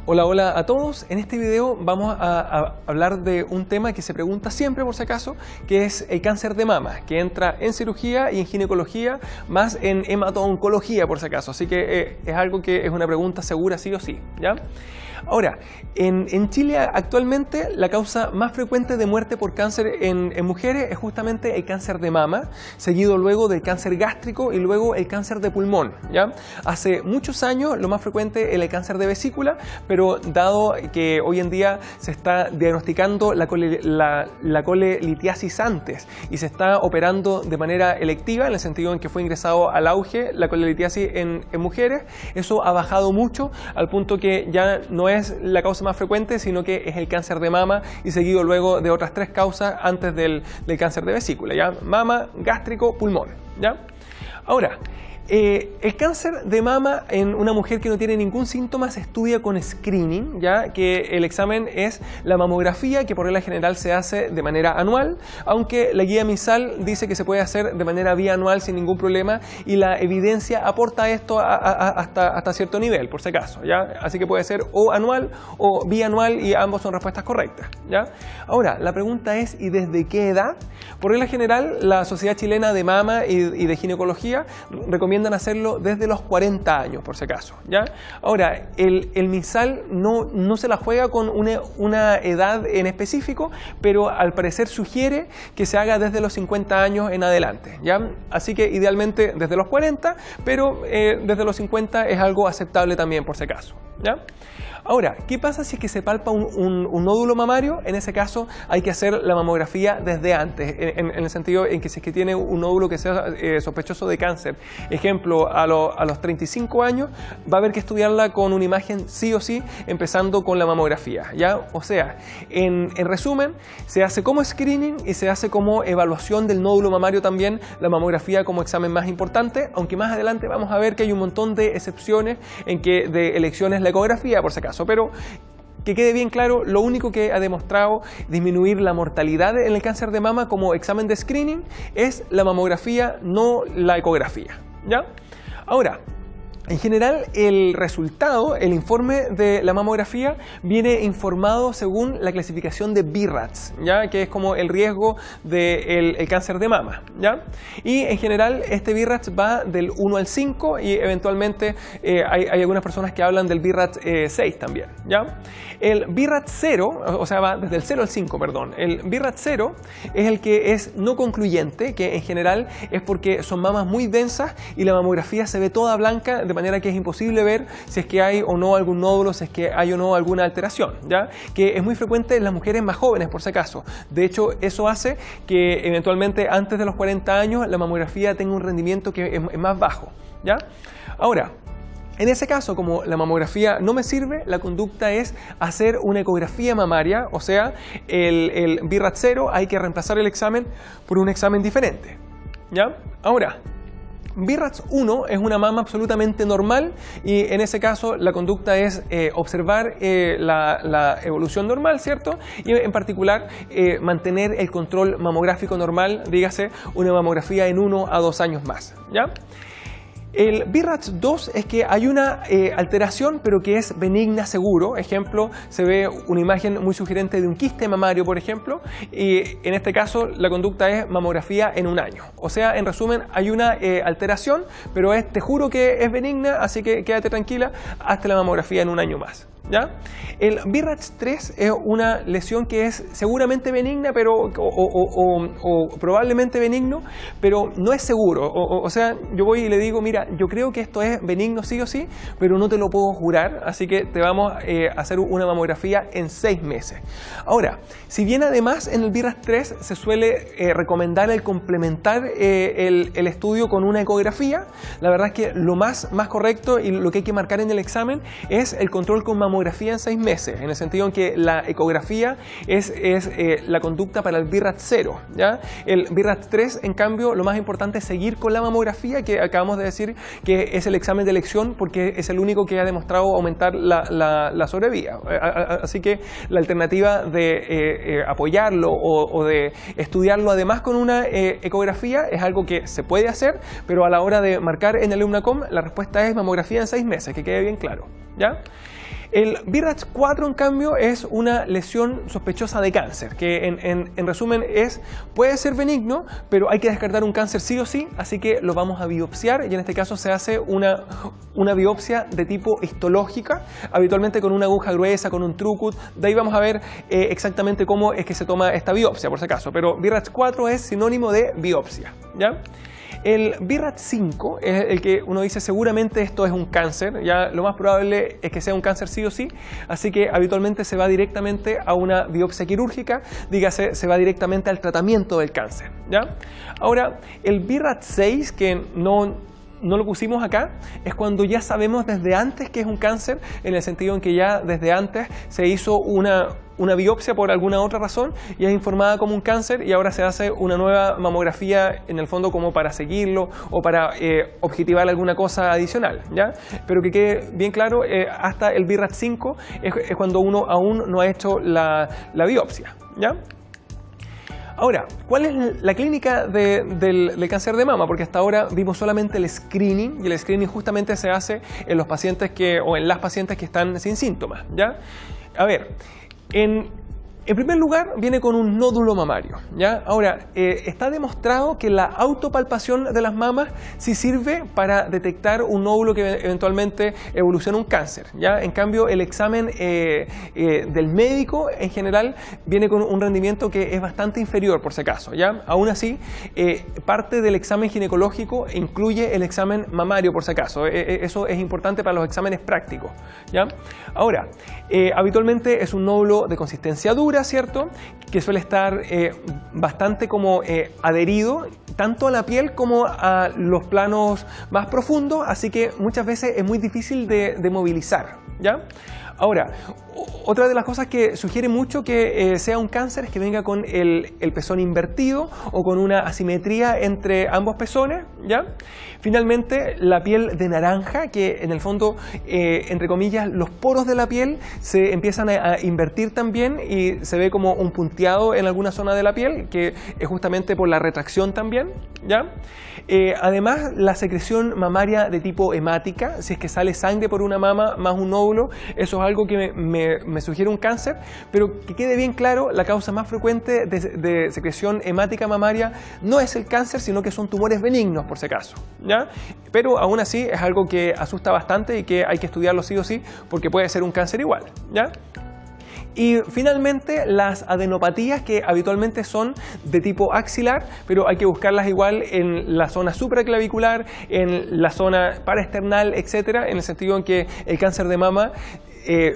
Hola, hola a todos. En este video vamos a hablar de un tema que se pregunta siempre por si acaso, que es el cáncer de mama, que entra en cirugía y en ginecología, más en hemato-oncología por si acaso. Así que es algo que es una pregunta segura sí o sí, ¿ya? Ahora, en Chile actualmente la causa más frecuente de muerte por cáncer en mujeres es justamente el cáncer de mama, seguido luego del cáncer gástrico y luego el cáncer de pulmón, ¿ya? Hace muchos años lo más frecuente es el cáncer de vesícula, pero dado que hoy en día se está diagnosticando la colelitiasis antes y se está operando de manera electiva, en el sentido en que fue ingresado al auge la colelitiasis en mujeres, eso ha bajado mucho al punto que ya no es la causa más frecuente, sino que es el cáncer de mama y seguido luego de otras tres causas antes del cáncer de vesícula, ¿ya? Mama, gástrico, pulmón, ¿ya? Ahora, el cáncer de mama en una mujer que no tiene ningún síntoma se estudia con screening, ya que el examen es la mamografía, que por regla general se hace de manera anual, aunque la guía MinSal dice que se puede hacer de manera bianual sin ningún problema y la evidencia aporta esto hasta cierto nivel, por si acaso, ¿ya? Así que puede ser o anual o bianual y ambos son respuestas correctas, ¿ya? Ahora, la pregunta es ¿y desde qué edad? Por regla general, la Sociedad Chilena de Mama y de Ginecología recomiendan hacerlo desde los 40 años, por si acaso, ¿ya? Ahora, el MinSal no se la juega con una edad en específico, pero al parecer sugiere que se haga desde los 50 años en adelante, ¿ya? Así que idealmente desde los 40, pero desde los 50 es algo aceptable también, por si acaso, ¿ya? Ahora, ¿qué pasa si es que se palpa un nódulo mamario? En ese caso hay que hacer la mamografía desde antes, en el sentido en que si es que tiene un nódulo que sea sospechoso de cáncer, ejemplo, a los 35 años, va a haber que estudiarla con una imagen sí o sí, empezando con la mamografía, ¿ya? O sea, en resumen, se hace como screening y se hace como evaluación del nódulo mamario también, la mamografía como examen más importante, aunque más adelante vamos a ver que hay un montón de excepciones en que de elecciones la ecografía, por si acaso. Pero que quede bien claro, lo único que ha demostrado disminuir la mortalidad en el cáncer de mama como examen de screening es la mamografía, no la ecografía, ¿ya? Ahora, en general, el resultado, el informe de la mamografía viene informado según la clasificación de BI-RADS, ¿ya? Que es como el riesgo del cáncer de mama, ¿ya? Y en general este BI-RADS va del 1 al 5 y eventualmente hay algunas personas que hablan del BI-RADS 6 también, ¿ya? El BI-RADS 0, o sea, va desde el 0 al 5, perdón. El BI-RADS 0 es el que es no concluyente, que en general es porque son mamas muy densas y la mamografía se ve toda blanca, de manera que es imposible ver si es que hay o no algún nódulo, si es que hay o no alguna alteración, ¿ya? Que es muy frecuente en las mujeres más jóvenes, por si acaso. De hecho, eso hace que eventualmente antes de los 40 años la mamografía tenga un rendimiento que es más bajo, ¿ya? Ahora, en ese caso, como la mamografía no me sirve, la conducta es hacer una ecografía mamaria, o sea, el BI-RADS 0 hay que reemplazar el examen por un examen diferente, ¿ya? Ahora, BI-RADS 1 es una mama absolutamente normal y en ese caso la conducta es observar la evolución normal, ¿cierto? Y en particular mantener el control mamográfico normal, dígase una mamografía en 1 a 2 años más, ¿ya? El BI-RADS 2 es que hay una alteración pero que es benigna seguro, ejemplo, se ve una imagen muy sugerente de un quiste mamario, por ejemplo, y en este caso la conducta es mamografía en 1 año. O sea, en resumen, hay una alteración, pero te juro que es benigna, así que quédate tranquila, hazte la mamografía en 1 año más, ¿ya? El BI-RADS 3 es una lesión que es seguramente benigna o probablemente benigno, pero no es seguro. O sea, yo voy y le digo, mira, yo creo que esto es benigno sí o sí, pero no te lo puedo jurar, así que te vamos a hacer una mamografía en 6 meses. Ahora, si bien además en el BI-RADS 3 se suele recomendar el complementar el estudio con una ecografía, la verdad es que lo más correcto y lo que hay que marcar en el examen es el control con mamografía en 6 meses, en el sentido en que la ecografía es la conducta para el BI-RADS 0, ¿ya? El BI-RADS 3, en cambio, lo más importante es seguir con la mamografía, que acabamos de decir que es el examen de elección porque es el único que ha demostrado aumentar la sobrevida. Así que la alternativa de apoyarlo o de estudiarlo además con una ecografía es algo que se puede hacer, pero a la hora de marcar en el EUNACOM la respuesta es mamografía en 6 meses, que quede bien claro, ¿ya? El BRAF4, en cambio, es una lesión sospechosa de cáncer, que en resumen puede ser benigno, pero hay que descartar un cáncer sí o sí, así que lo vamos a biopsiar y en este caso se hace una biopsia de tipo histológica, habitualmente con una aguja gruesa, con un trucut. De ahí vamos a ver exactamente cómo es que se toma esta biopsia, por si acaso, pero BRAF4 es sinónimo de biopsia, ¿ya? El BRAF5 es el que uno dice seguramente esto es un cáncer, ya lo más probable es que sea un cáncer sí o sí, así que habitualmente se va directamente a una biopsia quirúrgica, dígase, se va directamente al tratamiento del cáncer, ¿ya? Ahora, el BRAF6, que no lo pusimos acá, es cuando ya sabemos desde antes que es un cáncer, en el sentido en que ya desde antes se hizo una biopsia por alguna otra razón y es informada como un cáncer y ahora se hace una nueva mamografía en el fondo como para seguirlo o para objetivar alguna cosa adicional, ¿ya? Pero que quede bien claro, hasta el BRAF5 es cuando uno aún no ha hecho la biopsia, ¿ya? Ahora, ¿cuál es la clínica del cáncer de mama? Porque hasta ahora vimos solamente el screening y el screening justamente se hace en los pacientes o en las pacientes que están sin síntomas, ¿ya? A ver, en primer lugar viene con un nódulo mamario, ¿ya? Ahora, está demostrado que la autopalpación de las mamas sí sirve para detectar un nódulo que eventualmente evoluciona un cáncer, ¿ya? En cambio, el examen del médico en general viene con un rendimiento que es bastante inferior, por si acaso, ¿ya? Aún así, parte del examen ginecológico incluye el examen mamario, por si acaso. Eso es importante para los exámenes prácticos, ¿ya? Ahora, habitualmente es un nódulo de consistencia dura, ¿cierto? Que suele estar bastante como adherido tanto a la piel como a los planos más profundos, así que muchas veces es muy difícil de movilizar, ¿ya? Ahora, otra de las cosas que sugiere mucho que sea un cáncer es que venga con el pezón invertido o con una asimetría entre ambos pezones, ¿ya? Finalmente, la piel de naranja, que en el fondo, entre comillas, los poros de la piel se empiezan a invertir también y se ve como un punteado en alguna zona de la piel, que es justamente por la retracción también, ¿ya? Además, la secreción mamaria de tipo hemática, si es que sale sangre por una mama más un nódulo, eso es algo que me sugiere un cáncer, pero que quede bien claro, la causa más frecuente de secreción hemática mamaria no es el cáncer, sino que son tumores benignos, por si acaso, ¿ya? Pero aún así es algo que asusta bastante y que hay que estudiarlo sí o sí, porque puede ser un cáncer igual, ¿ya? Y finalmente las adenopatías, que habitualmente son de tipo axilar, pero hay que buscarlas igual en la zona supraclavicular, en la zona paraesternal, etcétera, en el sentido en que el cáncer de mama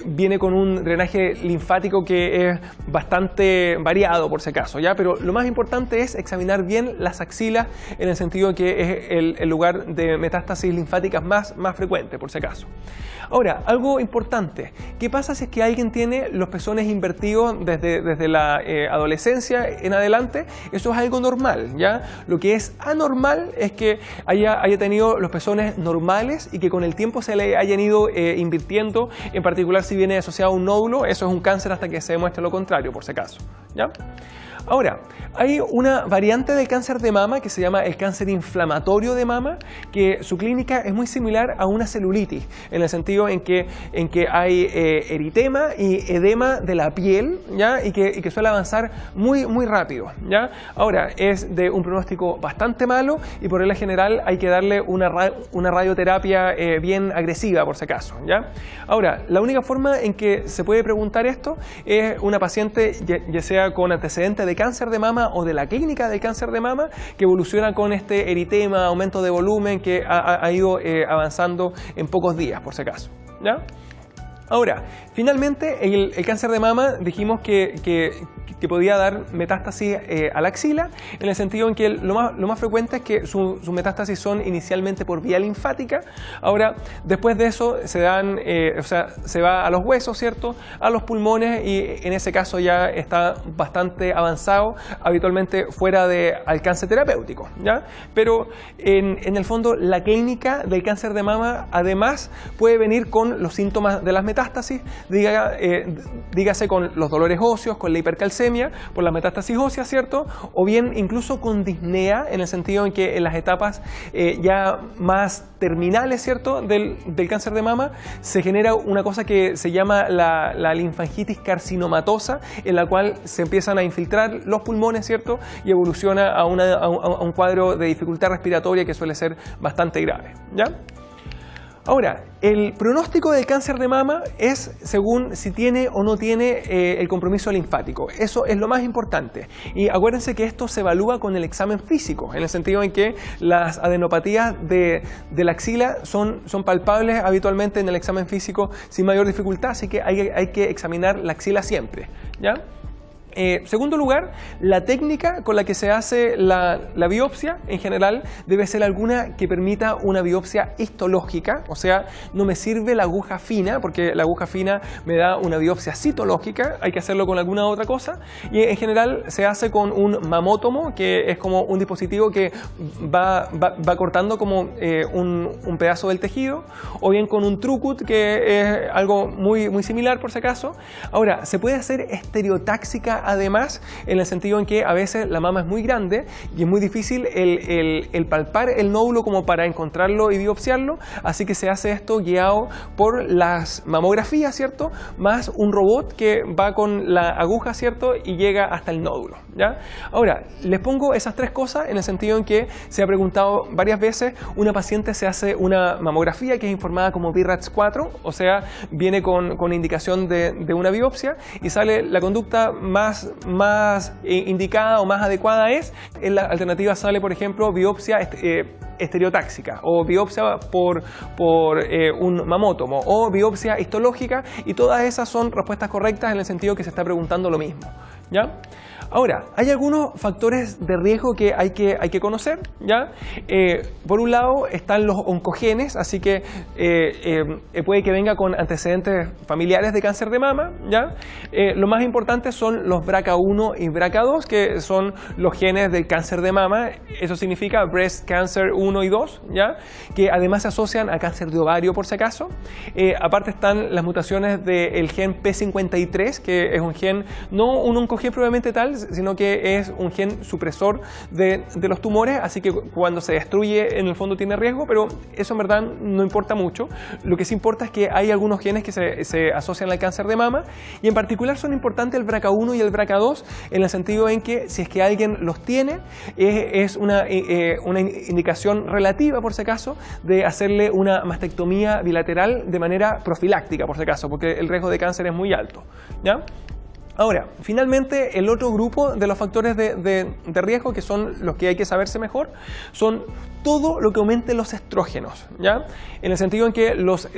viene con un drenaje linfático que es bastante variado, por si acaso, ¿ya? Pero lo más importante es examinar bien las axilas, en el sentido de que es el lugar de metástasis linfáticas más frecuente, por si acaso. Ahora, algo importante, ¿qué pasa si es que alguien tiene los pezones invertidos desde la adolescencia en adelante? Eso es algo normal, ¿ya? Lo que es anormal es que haya tenido los pezones normales y que con el tiempo se le hayan ido invirtiendo, en particular si viene asociado a un nódulo, eso es un cáncer hasta que se demuestre lo contrario, por si acaso, ¿ya? Ahora, hay una variante del cáncer de mama que se llama el cáncer inflamatorio de mama, que su clínica es muy similar a una celulitis, en el sentido en que hay eritema y edema de la piel, ¿ya? Y que suele avanzar muy rápido, ¿ya? Ahora, es de un pronóstico bastante malo y por regla general hay que darle una radioterapia bien agresiva, por si acaso, ¿ya? Ahora, la única forma en que se puede preguntar esto es una paciente, ya sea con antecedentes de cáncer de mama o de la clínica del cáncer de mama, que evoluciona con este eritema, aumento de volumen que ha ido avanzando en pocos días, por si acaso, ¿ya? Ahora, finalmente, el cáncer de mama dijimos que podía dar metástasis a la axila, en el sentido en que lo más frecuente es que sus metástasis son inicialmente por vía linfática. Ahora, después de eso se va a los huesos, ¿cierto? A los pulmones, y en ese caso ya está bastante avanzado, habitualmente fuera de alcance terapéutico, ¿ya? Pero en el fondo la clínica del cáncer de mama además puede venir con los síntomas de las metástasis. metástasis, dígase con los dolores óseos, con la hipercalcemia, por la metástasis ósea, ¿cierto? O bien incluso con disnea, en el sentido en que en las etapas ya más terminales, ¿cierto?, del cáncer de mama, se genera una cosa que se llama la linfangitis carcinomatosa, en la cual se empiezan a infiltrar los pulmones, ¿cierto?, y evoluciona a un cuadro de dificultad respiratoria que suele ser bastante grave, ¿ya? Ahora, el pronóstico del cáncer de mama es según si tiene o no tiene el compromiso linfático. Eso es lo más importante. Y acuérdense que esto se evalúa con el examen físico, en el sentido en que las adenopatías de la axila son palpables habitualmente en el examen físico sin mayor dificultad, así que hay que examinar la axila siempre, ¿ya? Segundo lugar, la técnica con la que se hace la biopsia en general debe ser alguna que permita una biopsia histológica, o sea, no me sirve la aguja fina, porque la aguja fina me da una biopsia citológica, hay que hacerlo con alguna otra cosa, y en general se hace con un mamótomo, que es como un dispositivo que va cortando como un pedazo del tejido, o bien con un trucut, que es algo muy similar por si acaso. Ahora, se puede hacer estereotáxica además, en el sentido en que a veces la mama es muy grande y es muy difícil el palpar el nódulo como para encontrarlo y biopsiarlo, así que se hace esto guiado por las mamografías, ¿cierto?, más un robot que va con la aguja, ¿cierto?, y llega hasta el nódulo, ¿ya? Ahora, les pongo esas tres cosas en el sentido en que se ha preguntado varias veces, una paciente se hace una mamografía que es informada como BRAF 4, o sea, viene con indicación de una biopsia y sale la conducta más indicada o más adecuada es, en la alternativa sale, por ejemplo, biopsia estereotáxica o biopsia por un mamótomo o biopsia histológica, y todas esas son respuestas correctas en el sentido que se está preguntando lo mismo, ¿ya? Ahora, hay algunos factores de riesgo que hay que conocer, ¿ya? Por un lado están los oncogenes, así que puede que venga con antecedentes familiares de cáncer de mama, ¿ya? Lo más importante son los BRCA1 y BRCA2, que son los genes del cáncer de mama. Eso significa Breast Cancer 1 y 2, ¿ya? Que además se asocian a cáncer de ovario, por si acaso. Aparte están las mutaciones del gen P53, que es un gen, no un oncogen probablemente tal, sino que es un gen supresor de los tumores, así que cuando se destruye en el fondo tiene riesgo, pero eso en verdad no importa mucho. Lo que sí importa es que hay algunos genes que se asocian al cáncer de mama, y en particular son importantes el BRCA1 y el BRCA2 en el sentido en que si es que alguien los tiene, es una indicación relativa, por si acaso, de hacerle una mastectomía bilateral de manera profiláctica, por si acaso, porque el riesgo de cáncer es muy alto, ¿ya? Ahora, finalmente, el otro grupo de los factores de riesgo, que son los que hay que saberse mejor, son todo lo que aumente los estrógenos, ¿ya? En el sentido en que los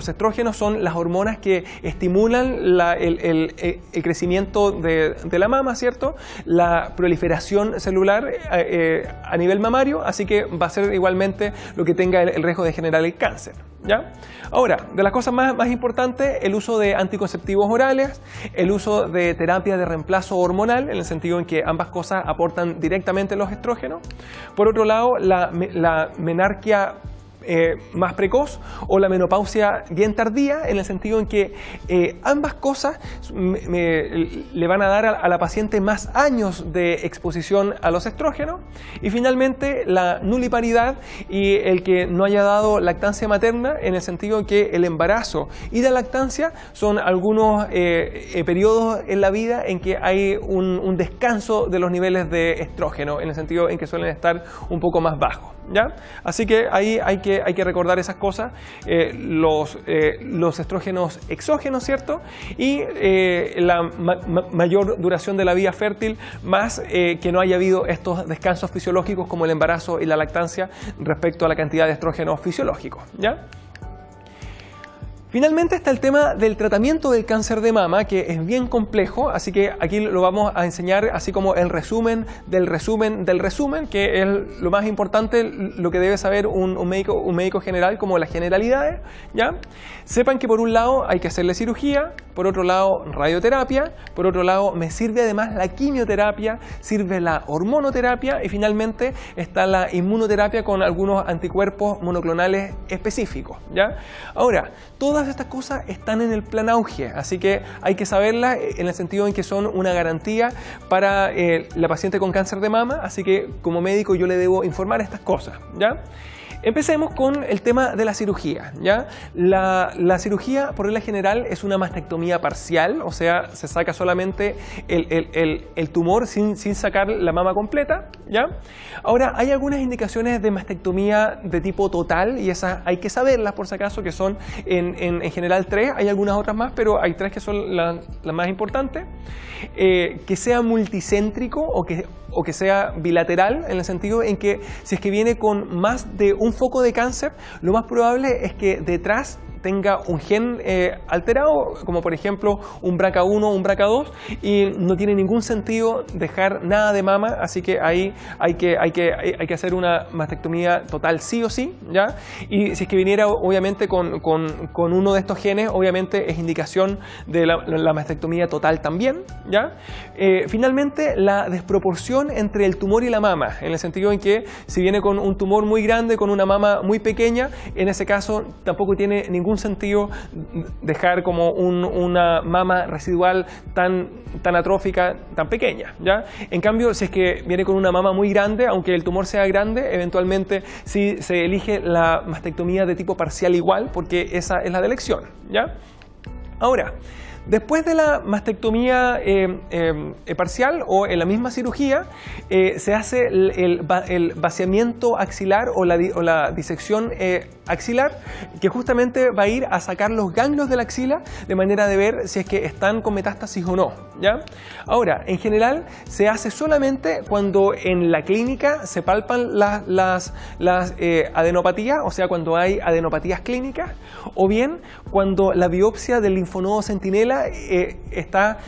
estrógenos son las hormonas que estimulan el crecimiento de la mama, ¿cierto?, la proliferación celular a nivel mamario, así que va a ser igualmente lo que tenga el riesgo de generar el cáncer, ¿ya? Ahora, de las cosas más importantes, el uso de anticonceptivos orales, el uso de terapia de reemplazo hormonal, en el sentido en que ambas cosas aportan directamente los estrógenos. Por otro lado, la menarquia más precoz o la menopausia bien tardía, en el sentido en que ambas cosas le van a dar a la paciente más años de exposición a los estrógenos. Y finalmente la nuliparidad y el que no haya dado lactancia materna, en el sentido en que el embarazo y la lactancia son algunos periodos en la vida en que hay un descanso de los niveles de estrógeno, en el sentido en que suelen estar un poco más bajos, ¿ya? Así que ahí hay que recordar esas cosas, los estrógenos exógenos, ¿cierto? Y la mayor duración de la vida fértil, más que no haya habido estos descansos fisiológicos como el embarazo y la lactancia respecto a la cantidad de estrógenos fisiológicos, ¿ya? Finalmente está el tema del tratamiento del cáncer de mama, que es bien complejo, así que aquí lo vamos a enseñar así como el resumen del resumen del resumen, que es lo más importante, lo que debe saber un médico general, como las generalidades, ¿ya? Sepan que por un lado hay que hacerle cirugía, por otro lado radioterapia, por otro lado me sirve además la quimioterapia, sirve la hormonoterapia y finalmente está la inmunoterapia con algunos anticuerpos monoclonales específicos, ¿ya? Ahora, todas todas estas cosas están en el plan auge, así que hay que saberlas en el sentido en que son una garantía para la paciente con cáncer de mama, así que como médico yo le debo informar estas cosas, ¿ya? Empecemos con el tema de la cirugía, ¿ya? La cirugía, por regla general, es una mastectomía parcial, o sea, se saca solamente el tumor sin sacar la mama completa, ¿ya? Ahora, hay algunas indicaciones de mastectomía de tipo total, y esas hay que saberlas por si acaso, que son en general 3, hay algunas otras más, pero hay 3 que son las más importantes. Que sea multicéntrico o que sea bilateral, en el sentido en que si es que viene con más de un foco de cáncer, lo más probable es que detrás tenga un gen alterado, como por ejemplo un BRCA1 o un BRCA2, y no tiene ningún sentido dejar nada de mama, así que ahí hay que hacer una mastectomía total sí o sí, ¿ya? Y si es que viniera obviamente con uno de estos genes, obviamente es indicación de la mastectomía total también, ¿ya? Finalmente, la desproporción entre el tumor y la mama, en el sentido en que si viene con un tumor muy grande, con una mama muy pequeña, en ese caso tampoco tiene ningún sentido dejar como una mama residual tan atrófica, tan pequeña, ¿ya? En cambio, si es que viene con una mama muy grande, aunque el tumor sea grande, eventualmente sí se elige la mastectomía de tipo parcial igual, porque esa es la de elección, ¿ya? Ahora, después de la mastectomía parcial o en la misma cirugía, se hace el vaciamiento axilar o la disección axilar, que justamente va a ir a sacar los ganglios de la axila de manera de ver si es que están con metástasis o no, ¿ya? Ahora, en general se hace solamente cuando en la clínica se palpan las adenopatías, o sea, cuando hay adenopatías clínicas, o bien cuando la biopsia del linfonodo centinela está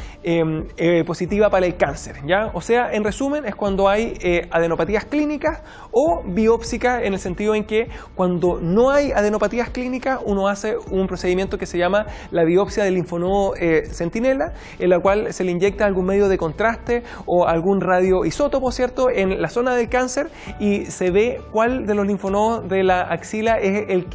positiva para el cáncer, ¿ya? O sea, en resumen, es cuando hay adenopatías clínicas o biópsicas, en el sentido en que cuando no hay adenopatías clínicas, uno hace un procedimiento que se llama la biopsia del linfonodo centinela, en la cual se le inyecta algún medio de contraste o algún radioisótopo, ¿cierto?, en la zona del cáncer, y se ve cuál de los linfonodos de la axila es el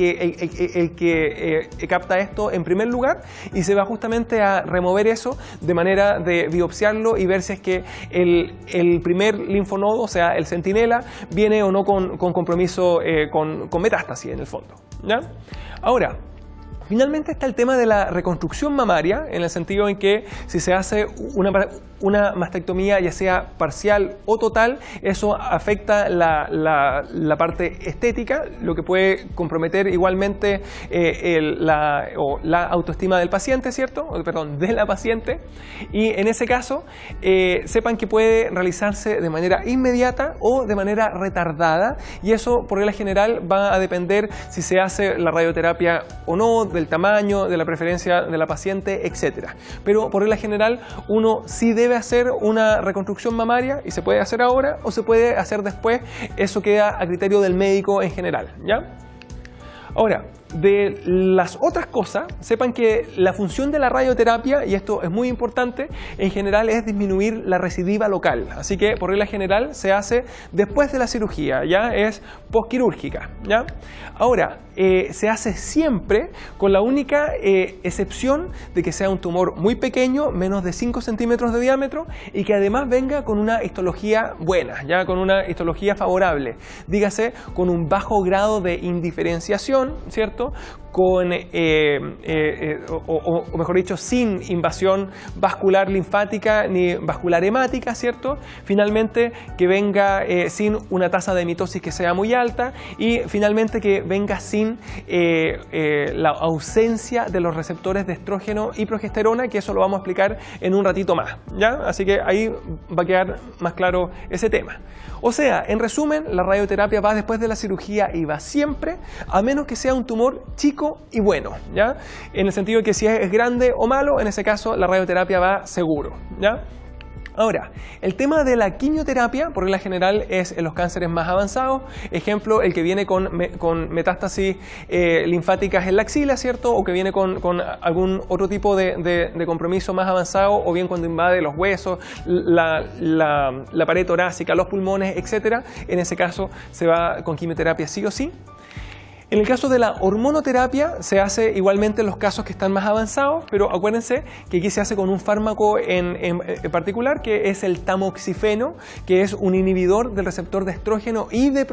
que capta esto en primer lugar, y se va justamente a remover eso de manera de biopsiarlo y ver si es que el primer linfonodo, o sea, el centinela, viene o no con compromiso, con metástasis en el fondo, ¿ya? Ahora, finalmente está el tema de la reconstrucción mamaria, en el sentido en que si se hace una mastectomía, ya sea parcial o total, eso afecta la parte estética, lo que puede comprometer igualmente la autoestima del paciente, ¿cierto? Perdón, de la paciente. Y en ese caso, sepan que puede realizarse de manera inmediata o de manera retardada, y eso por regla general va a depender si se hace la radioterapia o no, del tamaño, de la preferencia de la paciente, etc. Pero por regla general uno sí debe hacer una reconstrucción mamaria, y se puede hacer ahora o se puede hacer después, eso queda a criterio del médico en general, ¿ya? Ahora, de las otras cosas, sepan que la función de la radioterapia, y esto es muy importante, en general es disminuir la recidiva local. Así que, por regla general, se hace después de la cirugía, ya es postquirúrgica, ¿ya? Ahora, se hace siempre con la única excepción de que sea un tumor muy pequeño, menos de 5 centímetros de diámetro, y que además venga con una histología buena, ya con una histología favorable, dígase con un bajo grado de indiferenciación, ¿cierto?, con, o mejor dicho, sin invasión vascular linfática ni vascular hemática, ¿cierto? Finalmente, que venga sin una tasa de mitosis que sea muy alta, y finalmente que venga sin la ausencia de los receptores de estrógeno y progesterona, que eso lo vamos a explicar en un ratito más, ¿ya? Así que ahí va a quedar más claro ese tema. O sea, en resumen, la radioterapia va después de la cirugía y va siempre, a menos que sea un tumor chico y bueno, ¿ya? En el sentido de que si es grande o malo, en ese caso la radioterapia va seguro, ¿ya? Ahora, el tema de la quimioterapia, por regla general, es en los cánceres más avanzados. Ejemplo, el que viene con metástasis linfáticas en la axila, ¿cierto? O que viene con algún otro tipo de compromiso más avanzado, o bien cuando invade los huesos, la pared torácica, los pulmones, etc. En ese caso se va con quimioterapia sí o sí. En el caso de la hormonoterapia se hace igualmente en los casos que están más avanzados, pero acuérdense que aquí se hace con un fármaco en particular, que es el tamoxifeno, que es un inhibidor del receptor de estrógeno y de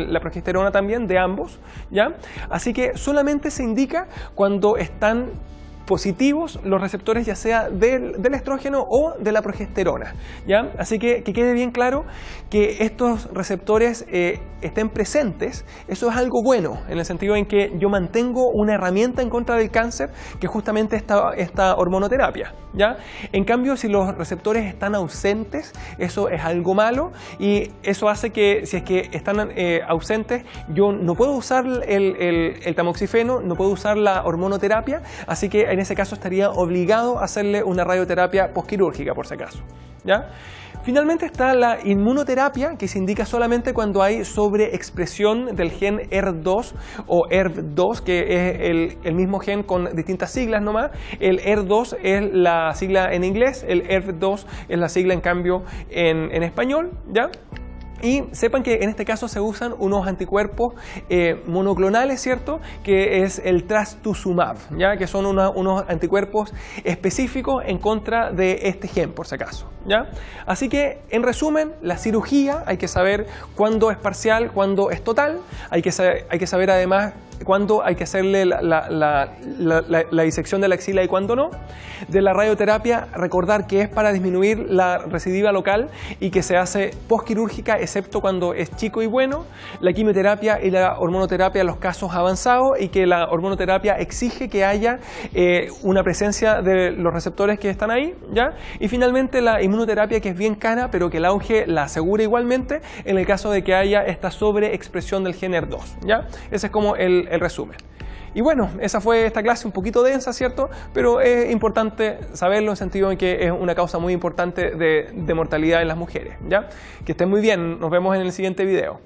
la progesterona también, de ambos, ¿ya? Así que solamente se indica cuando están positivos los receptores, ya sea del estrógeno o de la progesterona, ¿ya? Así que quede bien claro que estos receptores estén presentes. Eso es algo bueno, en el sentido en que yo mantengo una herramienta en contra del cáncer, que es justamente esta hormonoterapia, ¿ya? En cambio, si los receptores están ausentes, eso es algo malo, y eso hace que, si es que están ausentes, yo no puedo usar el tamoxifeno, no puedo usar la hormonoterapia, así que en ese caso estaría obligado a hacerle una radioterapia posquirúrgica, por si acaso, ¿ya? Finalmente está la inmunoterapia, que se indica solamente cuando hay sobreexpresión del gen ER2 o ERV2, que es el mismo gen con distintas siglas nomás. El ER2 es la sigla en inglés, el ERV2 es la sigla en cambio en español, ¿ya? Y sepan que en este caso se usan unos anticuerpos monoclonales, ¿cierto? Que es el trastuzumab, ¿ya? Que son unos anticuerpos específicos en contra de este gen, por si acaso, ¿ya? Así que, en resumen, la cirugía hay que saber cuándo es parcial, cuándo es total. Hay que saber además cuándo hay que hacerle la disección de la axila y cuándo no. De la radioterapia, recordar que es para disminuir la recidiva local y que se hace posquirúrgica, excepto cuando es chico y bueno. La quimioterapia y la hormonoterapia en los casos avanzados, y que la hormonoterapia exige que haya una presencia de los receptores que están ahí, ¿ya? Y finalmente la inmunoterapia, que es bien cara, pero que el auge la asegura igualmente en el caso de que haya esta sobreexpresión del gen ER2, ¿ya? Ese es como el resumen. Y bueno, esa fue esta clase un poquito densa, ¿cierto? Pero es importante saberlo, en el sentido en que es una causa muy importante de mortalidad en las mujeres, ¿ya? Que estén muy bien, nos vemos en el siguiente video.